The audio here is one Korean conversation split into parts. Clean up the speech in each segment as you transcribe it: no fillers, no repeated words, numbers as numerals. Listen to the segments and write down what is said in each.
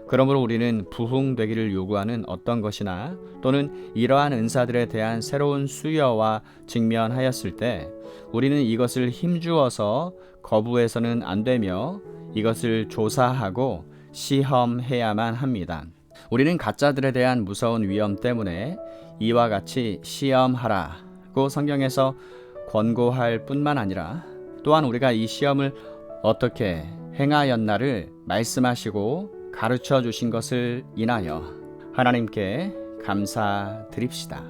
그러므로 우리는 부흥되기를 요구하는 어떤 것이나 또는 이러한 은사들에 대한 새로운 수여와 직면하였을 때 우리는 이것을 힘주어서 거부해서는 안 되며 이것을 조사하고 시험해야만 합니다. 우리는 가짜들에 대한 무서운 위험 때문에 이와 같이 시험하라고 성경에서 권고할 뿐만 아니라 또한 우리가 이 시험을 어떻게 행하였나를 말씀하시고 가르쳐 주신 것을 인하여 하나님께 감사드립시다.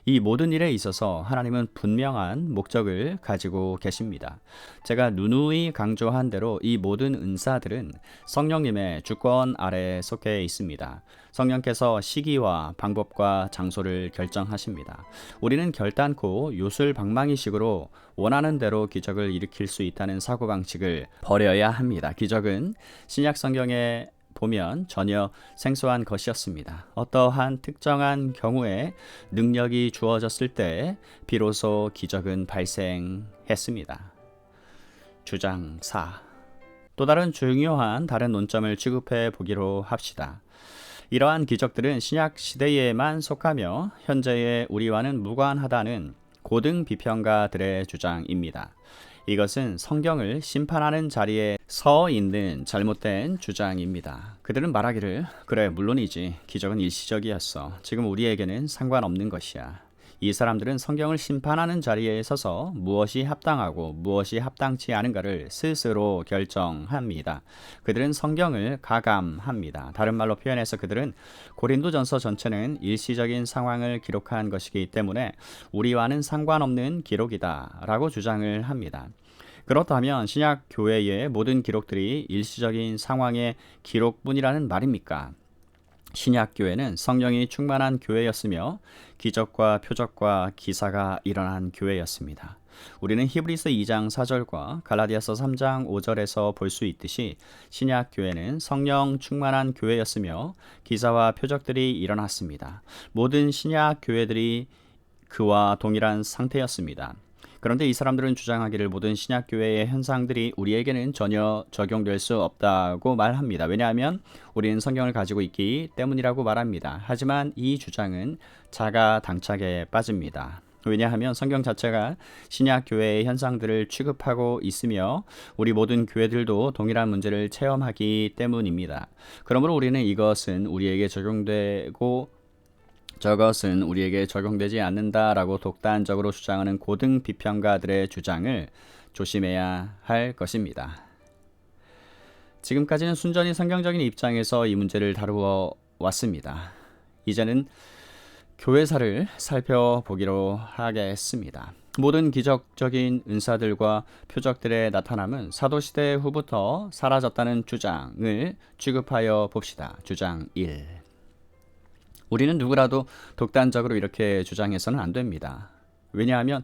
이 모든 일에 있어서 하나님은 분명한 목적을 가지고 계십니다. 제가 누누이 강조한 대로 이 모든 은사들은 성령님의 주권 아래에 속해 있습니다. 성령께서 시기와 방법과 장소를 결정하십니다. 우리는 결단코 요술방망이식으로 원하는 대로 기적을 일으킬 수 있다는 사고방식을 버려야 합니다. 기적은 신약 성경에 보면 전혀 생소한 것이었습니다. 어떠한 특정한 경우에 능력이 주어졌을 때 비로소 기적은 발생했습니다. 주장 4. 또 다른 중요한 다른 논점을 취급해 보기로 합시다. 이러한 기적들은 신약 시대에만 속하며 현재의 우리와는 무관하다는 고등 비평가들의 주장입니다. 이것은 성경을 심판하는 자리에 서 있는 잘못된 주장입니다. 그들은 말하기를 그래 물론이지 기적은 일시적이었어. 지금 우리에게는 상관없는 것이야. 이 사람들은 성경을 심판하는 자리에 서서 무엇이 합당하고 무엇이 합당치 않은가를 스스로 결정합니다. 그들은 성경을 가감합니다. 다른 말로 표현해서 그들은 고린도전서 전체는 일시적인 상황을 기록한 것이기 때문에 우리와는 상관없는 기록이다 라고 주장을 합니다. 그렇다면 신약 교회의 모든 기록들이 일시적인 상황의 기록뿐이라는 말입니까? 신약 교회는 성령이 충만한 교회였으며 기적과 표적과 기사가 일어난 교회였습니다. 우리는 히브리서 2장 4절과 갈라디아서 3장 5절에서 볼 수 있듯이 신약 교회는 성령 충만한 교회였으며 기사와 표적들이 일어났습니다. 모든 신약 교회들이 그와 동일한 상태였습니다. 그런데 이 사람들은 주장하기를 모든 신약교회의 현상들이 우리에게는 전혀 적용될 수 없다고 말합니다. 왜냐하면 우리는 성경을 가지고 있기 때문이라고 말합니다. 하지만 이 주장은 자가당착에 빠집니다. 왜냐하면 성경 자체가 신약교회의 현상들을 취급하고 있으며 우리 모든 교회들도 동일한 문제를 체험하기 때문입니다. 그러므로 우리는 이것은 우리에게 적용되고 저것은 우리에게 적용되지 않는다라고 독단적으로 주장하는 고등 비평가들의 주장을 조심해야 할 것입니다. 지금까지는 순전히 성경적인 입장에서 이 문제를 다루어 왔습니다. 이제는 교회사를 살펴보기로 하겠습니다. 모든 기적적인 은사들과 표적들의 나타남은 사도시대 후부터 사라졌다는 주장을 취급하여 봅시다. 주장 1. 우리는 누구라도 독단적으로 이렇게 주장해서는 안 됩니다. 왜냐하면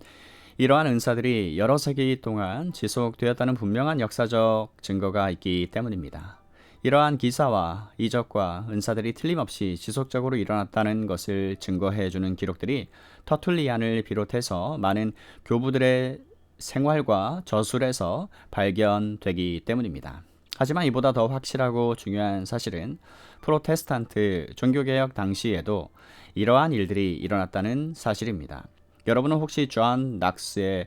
이러한 은사들이 여러 세기 동안 지속되었다는 분명한 역사적 증거가 있기 때문입니다. 이러한 기사와 이적과 은사들이 틀림없이 지속적으로 일어났다는 것을 증거해주는 기록들이 터툴리안을 비롯해서 많은 교부들의 생활과 저술에서 발견되기 때문입니다. 하지만 이보다 더 확실하고 중요한 사실은 프로테스탄트 종교개혁 당시에도 이러한 일들이 일어났다는 사실입니다. 여러분은 혹시 존 낙스의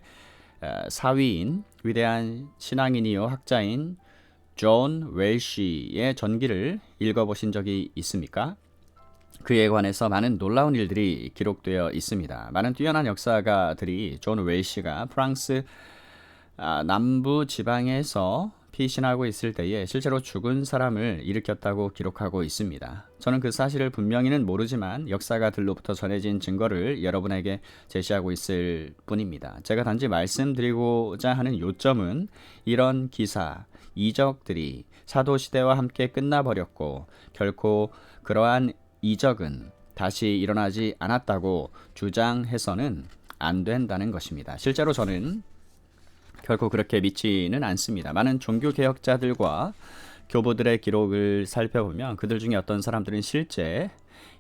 사위인 위대한 신앙인이요 학자인 존 웰시의 전기를 읽어보신 적이 있습니까? 그에 관해서 많은 놀라운 일들이 기록되어 있습니다. 많은 뛰어난 역사가들이 존 웰시가 프랑스 남부 지방에서 피신하고 있을 때에 실제로 죽은 사람을 일으켰다고 기록하고 있습니다. 저는 그 사실을 분명히는 모르지만 역사가들로부터 전해진 증거를 여러분에게 제시하고 있을 뿐입니다. 제가 단지 말씀드리고자 하는 요점은 이런 기사, 이적들이 사도시대와 함께 끝나버렸고 결코 그러한 이적은 다시 일어나지 않았다고 주장해서는 안 된다는 것입니다. 실제로 저는 결코 그렇게 믿지는 않습니다. 많은 종교개혁자들과 교부들의 기록을 살펴보면 그들 중에 어떤 사람들은 실제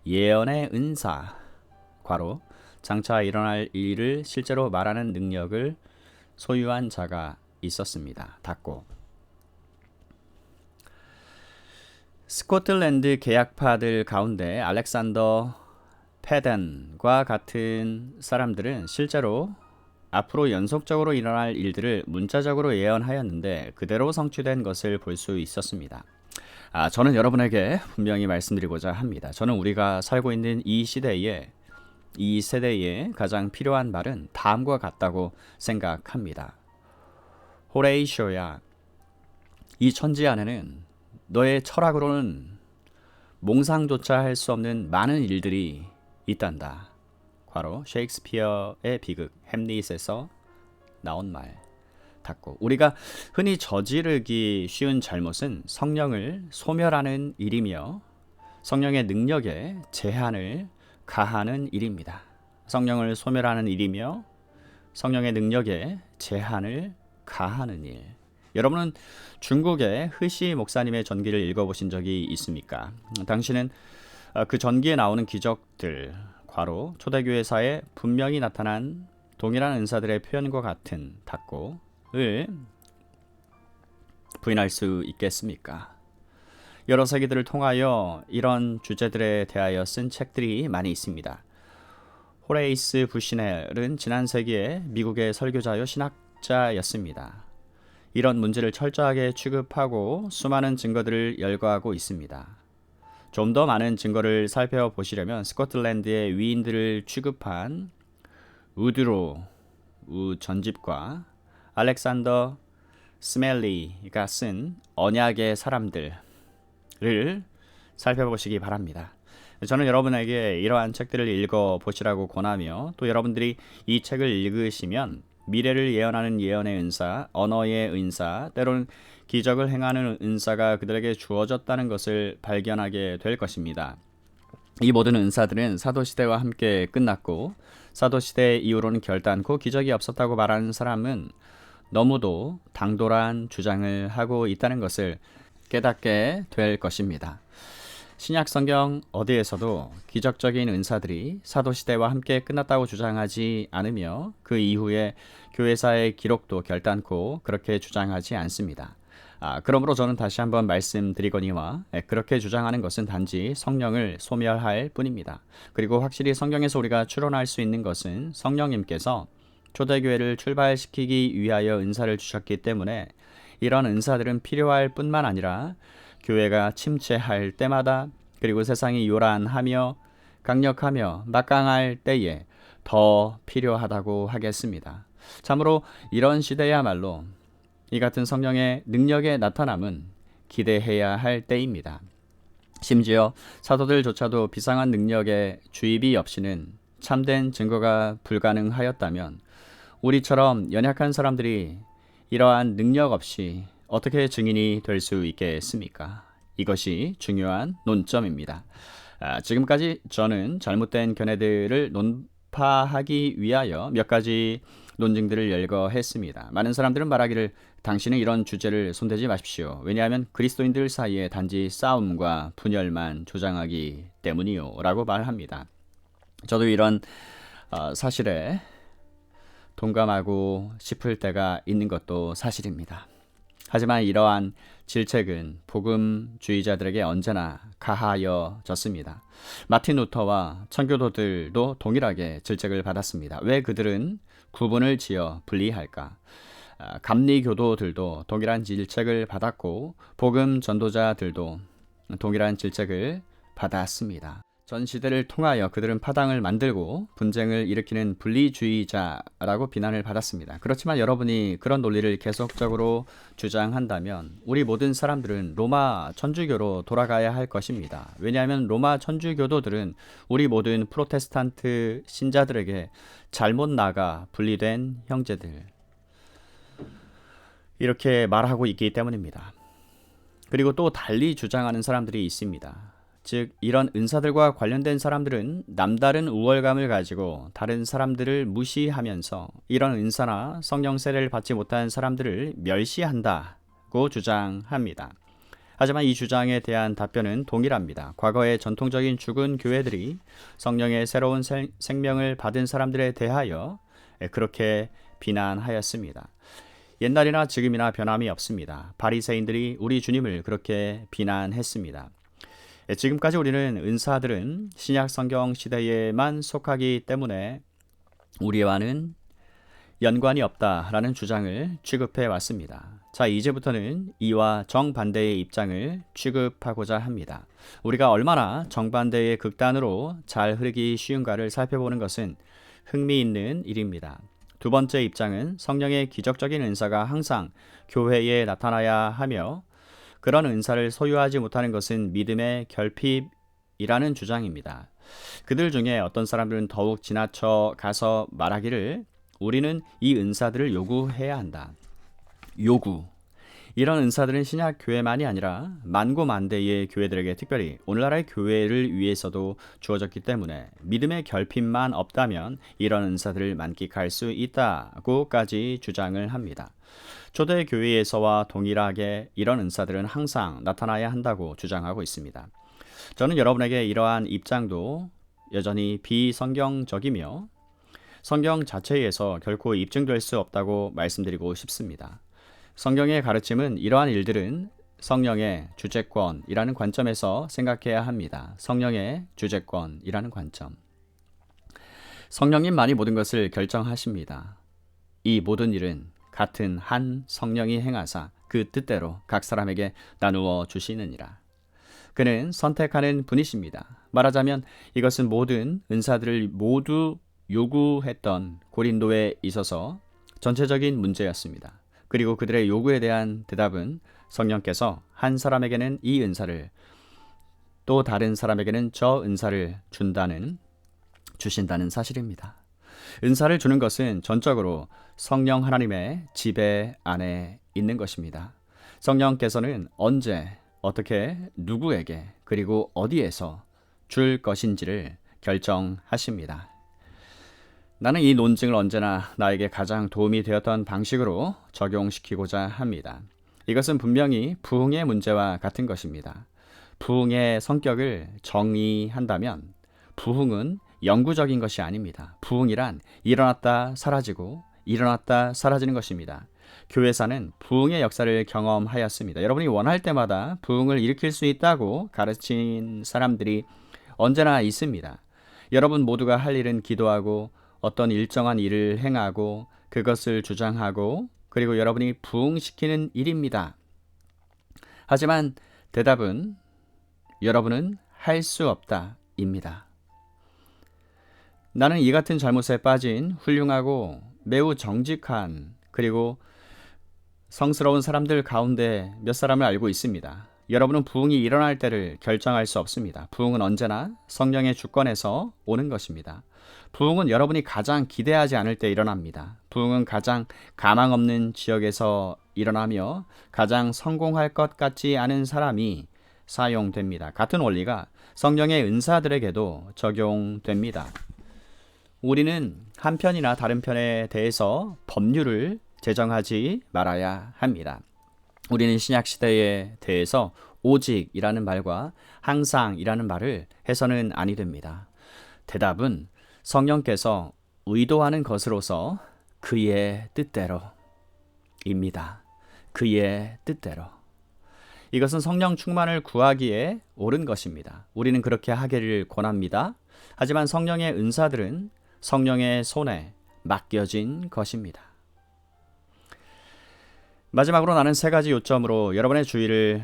예언의 은사, 괄호, 장차 일어날 일을 실제로 말하는 능력을 소유한 자가 있었습니다. 닫고. 스코틀랜드 계약파들 가운데 알렉산더 패던과 같은 사람들은 실제로 앞으로 연속적으로 일어날 일들을 문자적으로 예언하였는데 그대로 성취된 것을 볼 수 있었습니다. 저는 여러분에게 분명히 말씀드리고자 합니다. 저는 우리가 살고 있는 이 시대에, 이 세대에 가장 필요한 말은 다음과 같다고 생각합니다. 호레이쇼야, 이 천지 안에는 너의 철학으로는 몽상조차 할 수 없는 많은 일들이 있단다. 바로 셰익스피어의 비극 햄릿에서 나온 말. 닫고. 우리가 흔히 저지르기 쉬운 잘못은 성령을 소멸하는 일이며 성령의 능력에 제한을 가하는 일입니다. 성령을 소멸하는 일이며 성령의 능력에 제한을 가하는 일. 여러분은 중국의 흐시 목사님의 전기를 읽어보신 적이 있습니까? 당신은 그 전기에 나오는 기적들, 괄호 초대교회사에 분명히 나타난 동일한 은사들의 표현과 같은 닫고를 부인할 수 있겠습니까? 여러 세기들을 통하여 이런 주제들에 대하여 쓴 책들이 많이 있습니다. 호레이스 부시넬은 지난 세기에 미국의 설교자요 신학자였습니다. 이런 문제를 철저하게 취급하고 수많은 증거들을 열거하고 있습니다. 좀 더 많은 증거를 살펴보시려면 스코틀랜드의 위인들을 취급한 우드로 전집과 알렉산더 스멜리가 쓴 언약의 사람들을 살펴보시기 바랍니다. 저는 여러분에게 이러한 책들을 읽어보시라고 권하며 또 여러분들이 이 책을 읽으시면 미래를 예언하는 예언의 은사, 언어의 은사, 때로는 기적을 행하는 은사가 그들에게 주어졌다는 것을 발견하게 될 것입니다. 이 모든 은사들은 사도시대와 함께 끝났고 사도시대 이후로는 결단코 기적이 없었다고 말하는 사람은 너무도 당돌한 주장을 하고 있다는 것을 깨닫게 될 것입니다. 신약 성경 어디에서도 기적적인 은사들이 사도시대와 함께 끝났다고 주장하지 않으며 그 이후에 교회사의 기록도 결단코 그렇게 주장하지 않습니다. 그러므로 저는 다시 한번 말씀드리거니와 그렇게 주장하는 것은 단지 성령을 소멸할 뿐입니다. 그리고 확실히 성경에서 우리가 추론할 수 있는 것은 성령님께서 초대교회를 출발시키기 위하여 은사를 주셨기 때문에 이런 은사들은 필요할 뿐만 아니라 교회가 침체할 때마다 그리고 세상이 요란하며 강력하며 막강할 때에 더 필요하다고 하겠습니다. 참으로 이런 시대야말로 이 같은 성령의 능력의 나타남은 기대해야 할 때입니다. 심지어 사도들조차도 비상한 능력의 주입이 없이는 참된 증거가 불가능하였다면 우리처럼 연약한 사람들이 이러한 능력 없이 어떻게 증인이 될 수 있겠습니까? 이것이 중요한 논점입니다. 지금까지 저는 잘못된 견해들을 논파하기 위하여 몇 가지 논증들을 열거했습니다. 많은 사람들은 말하기를 당신은 이런 주제를 손대지 마십시오. 왜냐하면 그리스도인들 사이에 단지 싸움과 분열만 조장하기 때문이요 라고 말합니다. 저도 이런 사실에 동감하고 싶을 때가 있는 것도 사실입니다. 하지만 이러한 질책은 복음주의자들에게 언제나 가하여졌습니다. 마틴 루터와 청교도들도 동일하게 질책을 받았습니다. 왜 그들은 구분을 지어 분리할까? 감리교도들도 동일한 질책을 받았고 복음 전도자들도 동일한 질책을 받았습니다. 전 시대를 통하여 그들은 파당을 만들고 분쟁을 일으키는 분리주의자라고 비난을 받았습니다. 그렇지만 여러분이 그런 논리를 계속적으로 주장한다면 우리 모든 사람들은 로마 천주교로 돌아가야 할 것입니다. 왜냐하면 로마 천주교도들은 우리 모든 프로테스탄트 신자들에게 잘못 나가 분리된 형제들 이렇게 말하고 있기 때문입니다. 그리고 또 달리 주장하는 사람들이 있습니다. 즉 이런 은사들과 관련된 사람들은 남다른 우월감을 가지고 다른 사람들을 무시하면서 이런 은사나 성령 세례를 받지 못한 사람들을 멸시한다고 주장합니다. 하지만 이 주장에 대한 답변은 동일합니다. 과거의 전통적인 죽은 교회들이 성령의 새로운 생명을 받은 사람들에 대하여 그렇게 비난하였습니다. 옛날이나 지금이나 변함이 없습니다. 바리새인들이 우리 주님을 그렇게 비난했습니다. 지금까지 우리는 은사들은 신약 성경 시대에만 속하기 때문에 우리와는 연관이 없다라는 주장을 취급해 왔습니다. 자, 이제부터는 이와 정반대의 입장을 취급하고자 합니다. 우리가 얼마나 정반대의 극단으로 잘 흐르기 쉬운가를 살펴보는 것은 흥미있는 일입니다. 두 번째 입장은 성령의 기적적인 은사가 항상 교회에 나타나야 하며 그런 은사를 소유하지 못하는 것은 믿음의 결핍이라는 주장입니다. 그들 중에 어떤 사람들은 더욱 지나쳐 가서 말하기를 우리는 이 은사들을 요구해야 한다. 요구. 이런 은사들은 신약 교회만이 아니라 만고만대의 교회들에게 특별히 오늘날의 교회를 위해서도 주어졌기 때문에 믿음의 결핍만 없다면 이런 은사들을 만끽할 수 있다고까지 주장을 합니다. 초대 교회에서와 동일하게 이런 은사들은 항상 나타나야 한다고 주장하고 있습니다. 저는 여러분에게 이러한 입장도 여전히 비성경적이며 성경 자체에서 결코 입증될 수 없다고 말씀드리고 싶습니다. 성경의 가르침은 이러한 일들은 성령의 주재권이라는 관점에서 생각해야 합니다. 성령의 주재권이라는 관점. 성령님만이 모든 것을 결정하십니다. 이 모든 일은 같은 한 성령이 행하사 그 뜻대로 각 사람에게 나누어 주시느니라. 그는 선택하는 분이십니다. 말하자면 이것은 모든 은사들을 모두 요구했던 고린도에 있어서 전체적인 문제였습니다. 그리고 그들의 요구에 대한 대답은 성령께서 한 사람에게는 이 은사를 또 다른 사람에게는 저 은사를 주신다는 사실입니다. 은사를 주는 것은 전적으로 성령 하나님의 지배 안에 있는 것입니다. 성령께서는 언제, 어떻게, 누구에게, 그리고 어디에서 줄 것인지를 결정하십니다. 나는 이 논증을 언제나 나에게 가장 도움이 되었던 방식으로 적용시키고자 합니다. 이것은 분명히 부흥의 문제와 같은 것입니다. 부흥의 성격을 정의한다면 부흥은 영구적인 것이 아닙니다. 부흥이란 일어났다 사라지고 일어났다 사라지는 것입니다. 교회사는 부흥의 역사를 경험하였습니다. 여러분이 원할 때마다 부흥을 일으킬 수 있다고 가르친 사람들이 언제나 있습니다. 여러분 모두가 할 일은 기도하고 어떤 일정한 일을 행하고 그것을 주장하고 그리고 여러분이 부흥시키는 일입니다. 하지만 대답은 여러분은 할 수 없다입니다. 나는 이 같은 잘못에 빠진 훌륭하고 매우 정직한 그리고 성스러운 사람들 가운데 몇 사람을 알고 있습니다. 여러분은 부흥이 일어날 때를 결정할 수 없습니다. 부흥은 언제나 성령의 주권에서 오는 것입니다. 부흥은 여러분이 가장 기대하지 않을 때 일어납니다. 부흥은 가장 가망 없는 지역에서 일어나며 가장 성공할 것 같지 않은 사람이 사용됩니다. 같은 원리가 성령의 은사들에게도 적용됩니다. 우리는 한 편이나 다른 편에 대해서 법률을 제정하지 말아야 합니다. 우리는 신약시대에 대해서 오직이라는 말과 항상이라는 말을 해서는 아니 됩니다. 대답은 성령께서 의도하는 것으로서 그의 뜻대로입니다. 그의 뜻대로. 이것은 성령 충만을 구하기에 옳은 것입니다. 우리는 그렇게 하기를 권합니다. 하지만 성령의 은사들은 성령의 손에 맡겨진 것입니다. 마지막으로 나는 세 가지 요점으로 여러분의 주의를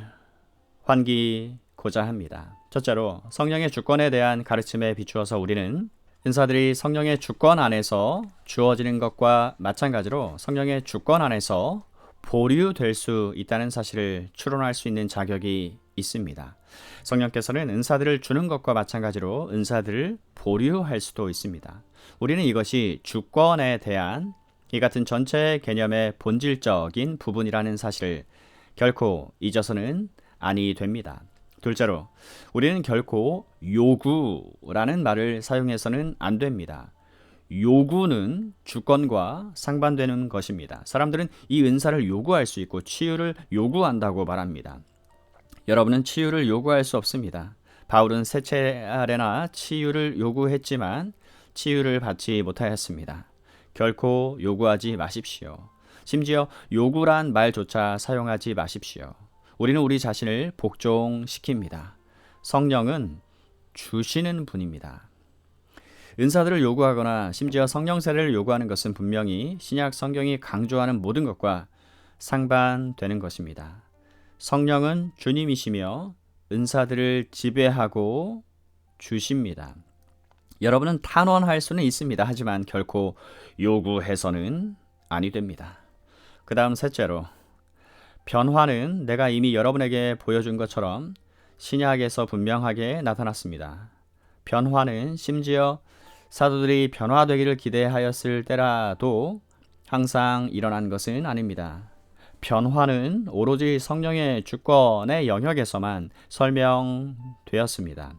환기고자 합니다. 첫째로 성령의 주권에 대한 가르침에 비추어서 우리는 은사들이 성령의 주권 안에서 주어지는 것과 마찬가지로 성령의 주권 안에서 보류될 수 있다는 사실을 추론할 수 있는 자격이 있습니다. 성령께서는 은사들을 주는 것과 마찬가지로 은사들을 보류할 수도 있습니다. 우리는 이것이 주권에 대한 이 같은 전체 개념의 본질적인 부분이라는 사실을 결코 잊어서는 아니 됩니다. 둘째로, 우리는 결코 요구라는 말을 사용해서는 안 됩니다. 요구는 주권과 상반되는 것입니다. 사람들은 이 은사를 요구할 수 있고 치유를 요구한다고 말합니다. 여러분은 치유를 요구할 수 없습니다. 바울은 세 차례나 치유를 요구했지만 치유를 받지 못하였습니다. 결코 요구하지 마십시오. 심지어 요구란 말조차 사용하지 마십시오. 우리는 우리 자신을 복종시킵니다. 성령은 주시는 분입니다. 은사들을 요구하거나 심지어 성령 세례를 요구하는 것은 분명히 신약 성경이 강조하는 모든 것과 상반되는 것입니다. 성령은 주님이시며 은사들을 지배하고 주십니다. 여러분은 탄원할 수는 있습니다. 하지만 결코 요구해서는 아니 됩니다. 그 다음 셋째로, 변화는 내가 이미 여러분에게 보여준 것처럼 신약에서 분명하게 나타났습니다. 변화는 심지어 사도들이 변화되기를 기대하였을 때라도 항상 일어난 것은 아닙니다. 변화는 오로지 성령의 주권의 영역에서만 설명되었습니다.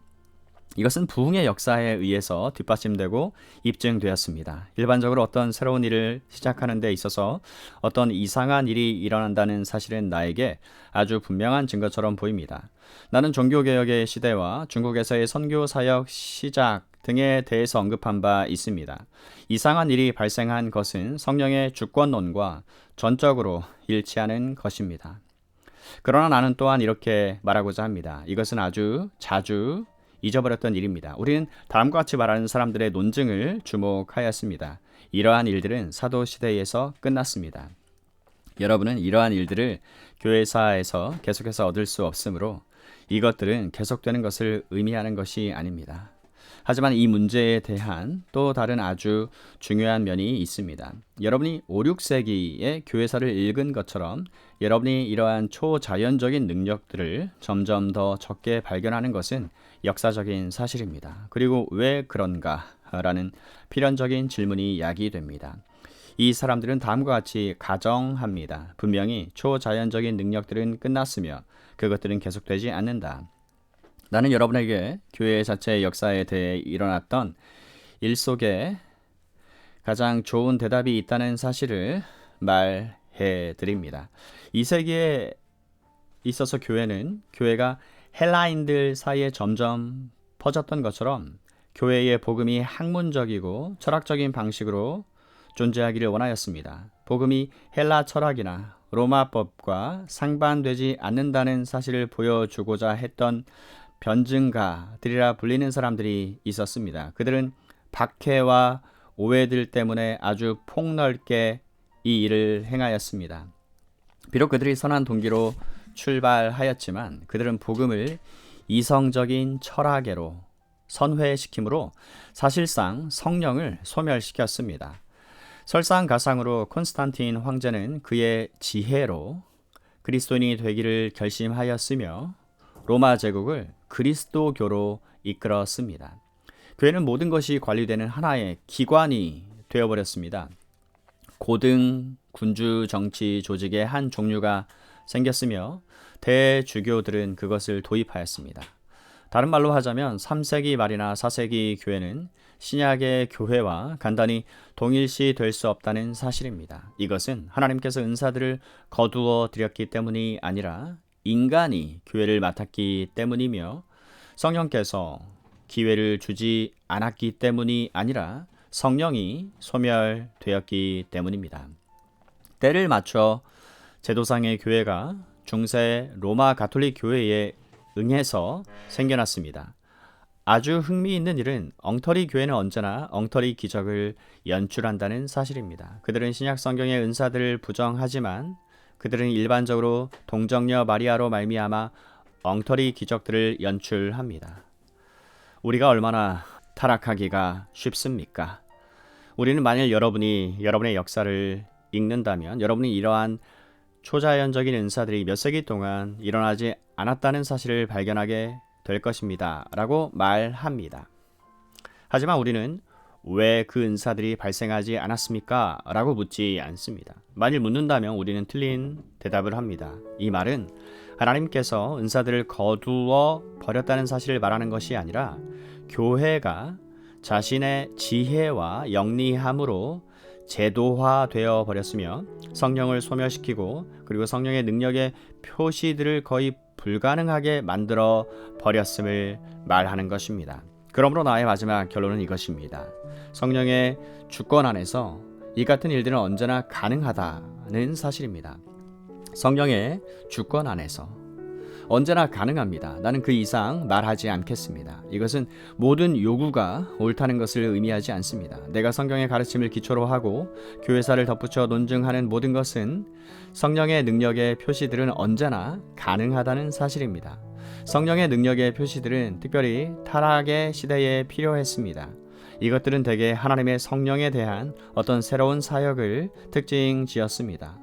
이것은 부흥의 역사에 의해서 뒷받침되고 입증되었습니다. 일반적으로 어떤 새로운 일을 시작하는 데 있어서 어떤 이상한 일이 일어난다는 사실은 나에게 아주 분명한 증거처럼 보입니다. 나는 종교개혁의 시대와 중국에서의 선교 사역 시작 등에 대해서 언급한 바 있습니다. 이상한 일이 발생한 것은 성령의 주권론과 전적으로 일치하는 것입니다. 그러나 나는 또한 이렇게 말하고자 합니다. 이것은 아주 자주 잊어버렸던 일입니다. 우리는 다음과 같이 말하는 사람들의 논증을 주목하였습니다. 이러한 일들은 사도 시대에서 끝났습니다. 여러분은 이러한 일들을 교회사에서 계속해서 얻을 수 없으므로 이것들은 계속되는 것을 의미하는 것이 아닙니다. 하지만 이 문제에 대한 또 다른 아주 중요한 면이 있습니다. 여러분이 5, 6세기의 교회사를 읽은 것처럼 여러분이 이러한 초자연적인 능력들을 점점 더 적게 발견하는 것은 역사적인 사실입니다. 그리고 왜 그런가? 라는 필연적인 질문이 야기됩니다. 이 사람들은 다음과 같이 가정합니다. 분명히 초자연적인 능력들은 끝났으며 그것들은 계속되지 않는다. 나는 여러분에게 교회 자체의 역사에 대해 일어났던 일 속에 가장 좋은 대답이 있다는 사실을 말해 드립니다. 2세기에 있어서 교회가 헬라인들 사이에 점점 퍼졌던 것처럼 교회의 복음이 학문적이고 철학적인 방식으로 존재하기를 원하였습니다. 복음이 헬라 철학이나 로마법과 상반되지 않는다는 사실을 보여주고자 했던 변증가들이라 불리는 사람들이 있었습니다. 그들은 박해와 오해들 때문에 아주 폭넓게 이 일을 행하였습니다. 비록 그들이 선한 동기로 출발하였지만 그들은 복음을 이성적인 철학계로 선회시키므로 사실상 성령을 소멸시켰습니다. 설상가상으로 콘스탄틴 황제는 그의 지혜로 그리스도인이 되기를 결심하였으며 로마 제국을 그리스도교로 이끌었습니다. 교회는 모든 것이 관리되는 하나의 기관이 되어버렸습니다. 고등 군주 정치 조직의 한 종류가 생겼으며 대주교들은 그것을 도입하였습니다. 다른 말로 하자면 3세기 말이나 4세기 교회는 신약의 교회와 간단히 동일시 될 수 없다는 사실입니다. 이것은 하나님께서 은사들을 거두어 드렸기 때문이 아니라 인간이 교회를 맡았기 때문이며 성령께서 기회를 주지 않았기 때문이 아니라 성령이 소멸되었기 때문입니다. 때를 맞춰 제도상의 교회가 중세 로마 가톨릭 교회에 응해서 생겨났습니다. 아주 흥미있는 일은 엉터리 교회는 언제나 엉터리 기적을 연출한다는 사실입니다. 그들은 신약 성경의 은사들을 부정하지만 그들은 일반적으로 동정녀 마리아로 말미암아 엉터리 기적들을 연출합니다. 우리가 얼마나 타락하기가 쉽습니까? 우리는 만일 여러분이 여러분의 역사를 읽는다면 여러분이 이러한 초자연적인 은사들이 몇 세기 동안 일어나지 않았다는 사실을 발견하게 될 것입니다. 라고 말합니다. 하지만 우리는 왜 그 은사들이 발생하지 않았습니까? 라고 묻지 않습니다. 만일 묻는다면 우리는 틀린 대답을 합니다. 이 말은 하나님께서 은사들을 거두어 버렸다는 사실을 말하는 것이 아니라 교회가 자신의 지혜와 영리함으로 제도화되어 버렸으며 성령을 소멸시키고 그리고 성령의 능력의 표시들을 거의 불가능하게 만들어 버렸음을 말하는 것입니다. 그러므로 나의 마지막 결론은 이것입니다. 성령의 주권 안에서 이 같은 일들은 언제나 가능하다는 사실입니다. 성령의 주권 안에서 언제나 가능합니다. 나는 그 이상 말하지 않겠습니다. 이것은 모든 요구가 옳다는 것을 의미하지 않습니다. 내가 성경의 가르침을 기초로 하고 교회사를 덧붙여 논증하는 모든 것은 성령의 능력의 표시들은 언제나 가능하다는 사실입니다. 성령의 능력의 표시들은 특별히 타락의 시대에 필요했습니다. 이것들은 대개 하나님의 성령에 대한 어떤 새로운 사역을 특징 지었습니다.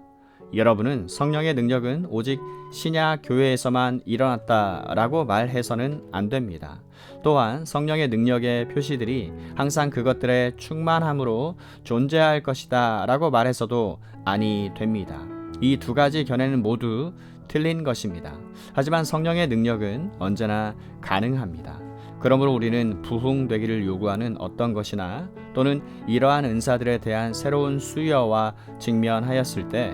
여러분은 성령의 능력은 오직 신약 교회에서만 일어났다라고 말해서는 안 됩니다. 또한 성령의 능력의 표시들이 항상 그것들의 충만함으로 존재할 것이다 라고 말해서도 아니 됩니다. 이 두 가지 견해는 모두 틀린 것입니다. 하지만 성령의 능력은 언제나 가능합니다. 그러므로 우리는 부흥되기를 요구하는 어떤 것이나 또는 이러한 은사들에 대한 새로운 수요와 직면하였을 때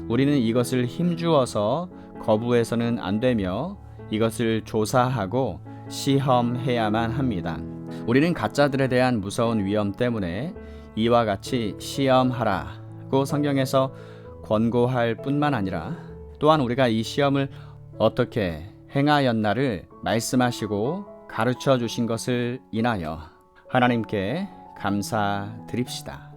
우리는 이것을 힘주어서 거부해서는 안 되며 이것을 조사하고 시험해야만 합니다. 우리는 가짜들에 대한 무서운 위험 때문에 이와 같이 시험하라고 성경에서 권고할 뿐만 아니라 또한 우리가 이 시험을 어떻게 행하였나를 말씀하시고 가르쳐 주신 것을 인하여 하나님께 감사드립시다.